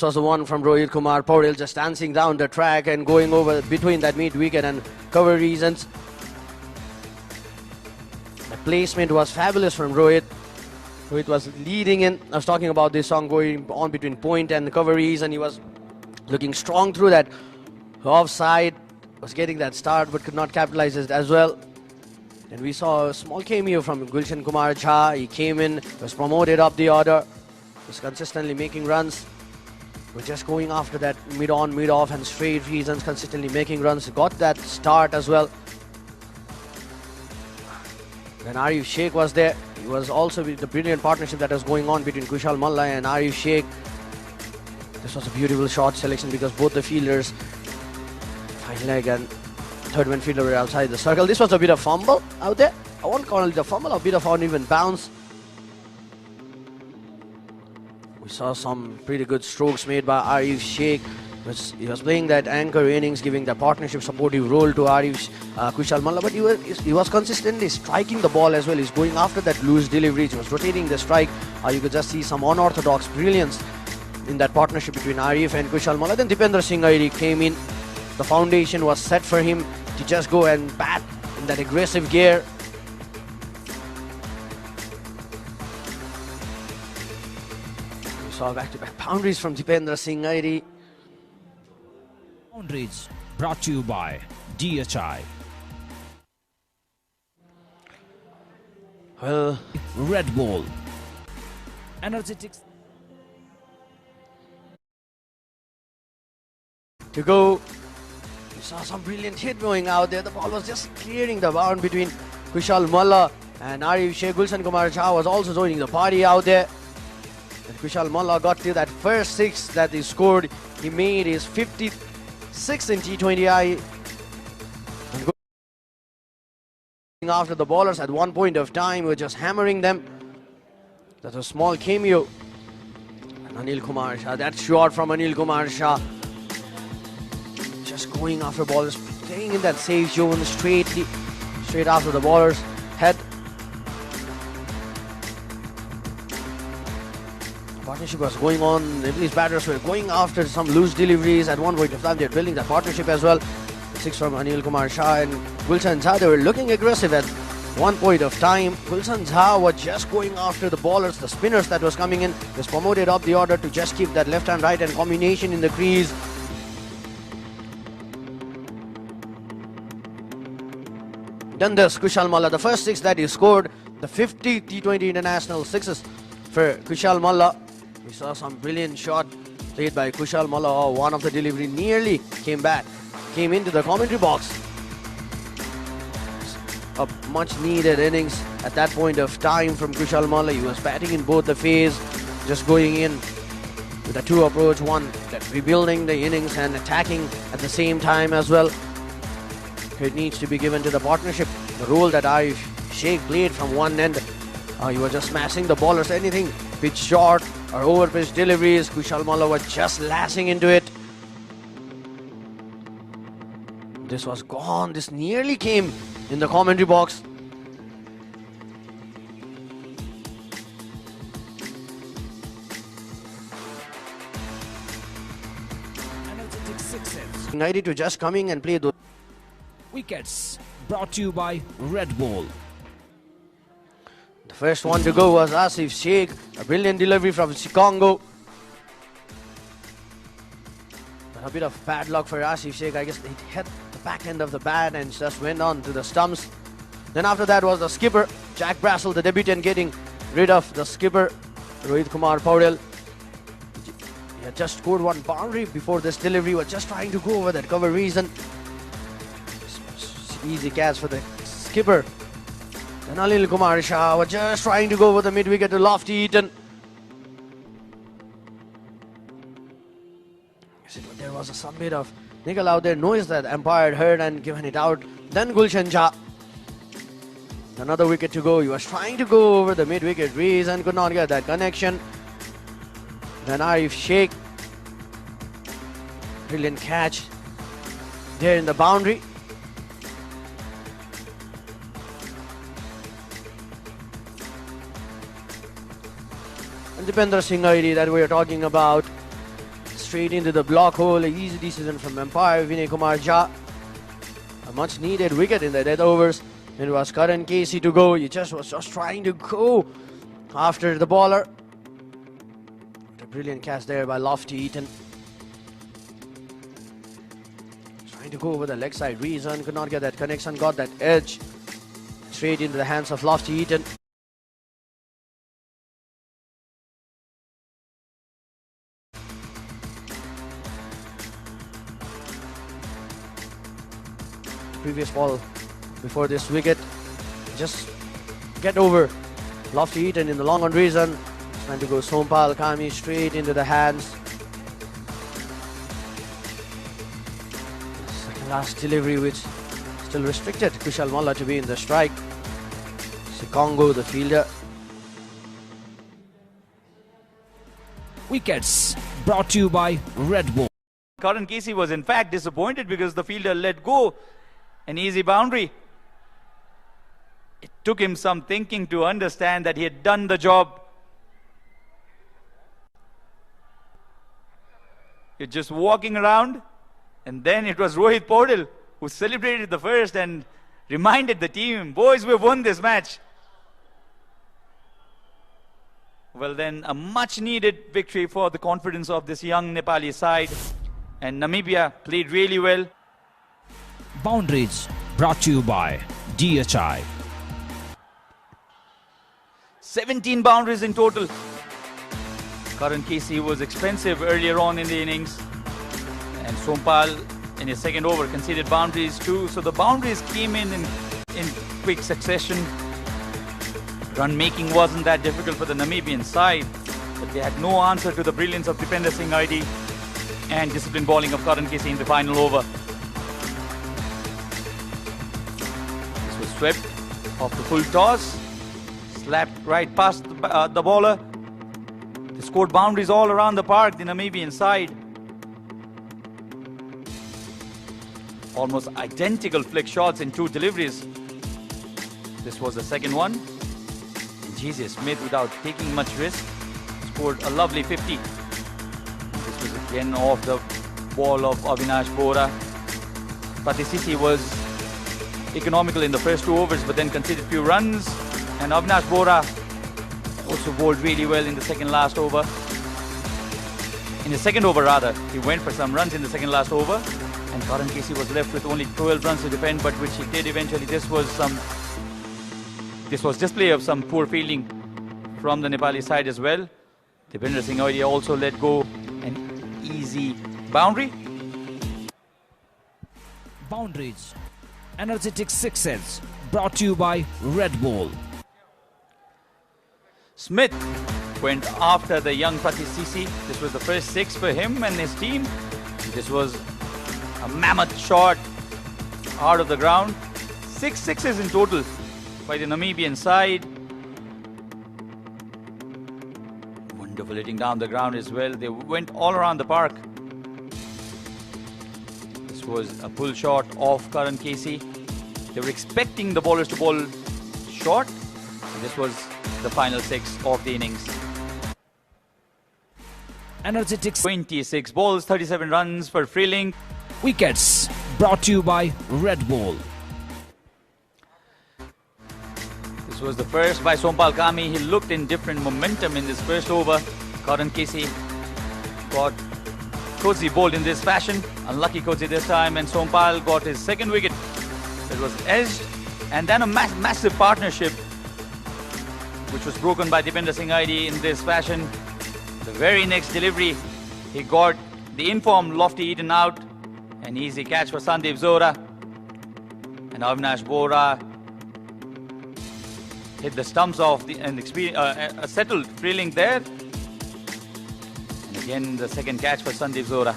This was the one from Rohit Kumar Paudel, just dancing down the track and going over between that mid wicket and cover reasons. The placement was fabulous from Rohit. Rohit was leading in. I was talking about this song going on between point and cover reason. He was looking strong through that offside, was getting that start but could not capitalize it as well. And we saw a small cameo from Gulshan Kumar Jha. He came in, was promoted up the order, was consistently making runs. We're just going after that mid-on, mid-off and straight reasons, consistently making runs. Got that start as well. Then Arif Sheikh was there. He was also with the brilliant partnership that was going on between Kushal Malla and Arif Sheikh. This was a beautiful shot selection because both the fielders, fine leg and third man fielder, were outside the circle. This was a bit of fumble out there. I won't call it a fumble, a bit of uneven bounce. We saw some pretty good strokes made by Arif Sheikh. He was playing that anchor innings, giving the partnership supportive role to Kushal Malla, but he was consistently striking the ball as well. He's going after that loose delivery. He was rotating the strike. You could just see some unorthodox brilliance in that partnership between Arif and Kushal Malla. Then Dipendra Singh Airi came in. The foundation was set for him to just go and bat in that aggressive gear. We saw back-to-back boundaries from Dipendra Singh Airi. Boundaries brought to you by DHI. Well, Red Bull. Energetics. To go. We saw some brilliant hit going out there. The ball was just clearing the bound between Kushal Malla and Arif Sheikh. Gulshan Kumar Jha was also joining the party out there. And Kushal Malla got to that first six that he scored. He made his 56 in T20I. And going after the bowlers at one point of time, we were just hammering them. That's a small cameo. And Anil Kumar Shah, that shot from Anil Kumar Shah. Just going after ballers, staying in that safe zone straight after the bowler's head. The partnership was going on. Nepalese batters were going after some loose deliveries. At one point of time, they were building that partnership as well. Six from Anil Kumar Shah and Gulshan Jha. They were looking aggressive at one point of time. Gulshan Jha was just going after the bowlers, the spinners that was coming in. He was promoted up the order to just keep that left and right hand combination in the crease. Then this Kushal Malla, the first six that he scored, the 50 T20 international sixes for Kushal Malla. We saw some brilliant shot played by Kushal Malla. Oh, one of the delivery nearly came into the commentary box. A much needed innings at that point of time from Kushal Malla. He was batting in both the phase, just going in with a two approach, one that rebuilding the innings and attacking at the same time as well. It needs to be given to the partnership. The role that Arif Sheikh played from one end. He was just smashing the ballers, anything pitch short or over pitch deliveries. Kushal Malla was just lashing into it. This was gone. This nearly came in the commentary box. Energetic sixes. United to just coming and play those Wickets brought to you by Red Bull. The first one to go was Asif Sheikh. A brilliant delivery from Chikongo. A bit of bad luck for Asif Sheikh. I guess it hit the back end of the bat and just went on to the stumps. Then after that was the skipper, Jack Brassel, the debutant, getting rid of the skipper, Rohit Kumar Paudel. He had just scored one boundary before this delivery. Was just trying to go over that cover reason. Easy catch for the skipper. Then Anil Kumar Shah was just trying to go over the mid wicket to Lofty Eaton. There was some bit of nickel out there, noise that umpire heard and given it out. Then Gulshan Jha. Another wicket to go. He was trying to go over the mid wicket breeze and could not get that connection. Then Arif Sheikh. Brilliant catch there in the boundary. And Dipendra Singh Airi that we are talking about. straight into the block hole. Easy decision from umpire Vinay Kumar Jha. A much needed wicket in the death overs. It was Karan Casey to go. He was just trying to go after the bowler. What a brilliant catch there by Lofty Eaton. Trying to go over the leg side. Reason could not get that connection, got that edge. Straight into the hands of Lofty Eaton. Previous ball before this wicket, just get over Lofty Eaton in the long on reason. Trying to go Sompal Kami straight into the hands. Second last delivery, which still restricted Kushal Malla to be in the strike. Sikongo, the fielder. Wickets brought to you by Red Bull. Karan Casey was in fact disappointed because the fielder let go an easy boundary. It took him some thinking to understand that he had done the job. You're just walking around, and then it was Rohit Paudel who celebrated the first and reminded the team, boys, we've won this match. Well then, a much needed victory for the confidence of this young Nepali side, and Namibia played really well. Boundaries brought to you by DHI. 17 boundaries in total. Karan Casey was expensive earlier on in the innings, and Sompal in his second over conceded boundaries too. So the boundaries came in quick succession. Run making wasn't that difficult for the Namibian side, but they had no answer to the brilliance of Dipender Singh ID and disciplined bowling of Karan Casey in the final over. This was swept off the full toss, slapped right past the bowler. They scored boundaries all around the park, the Namibian side. Almost identical flick shots in two deliveries. This was the second one. And J.J. Smith, without taking much risk, scored a lovely 50. This was again off the ball of Avinash Bora. Pratisisi was economical in the first 2 overs, but then conceded few runs. And Avinash Bora also bowled really well in the second last over. In the second over rather, he went for some runs in the second last over. And Karan Casey was left with only 12 runs to defend, but which he did eventually. This was display of some poor fielding from the Nepali side as well. Dipender Singh also let go an easy boundary. Boundaries, energetic sixes brought to you by Red Bull. Smith went after the young Pratisisi. This was the first 6 for him and his team. This was a mammoth shot out of the ground. 6 sixes in total by the Namibian side. Wonderful hitting down the ground as well. They went all around the park. This was a pull shot of Karan Casey. They were expecting the bowlers to bowl short. This was the final 6 of the innings. Energetic 26 balls, 37 runs for Freeling. wickets brought to you by Red Bull. This was the first by Sompal Kami. He looked in different momentum in this first over. Karan Casey got Cozy bowled in this fashion. Unlucky Cozy this time, and Sompal got his second wicket. It was edged, and then a massive partnership which was broken by Dipender Singh ID in this fashion. The very next delivery, he got the informed Lofty Eaton out. An easy catch for Sandeep Zohra. And Avinash Bora hit the stumps of a settled Freeling there. And again, the second catch for Sandeep Zohra.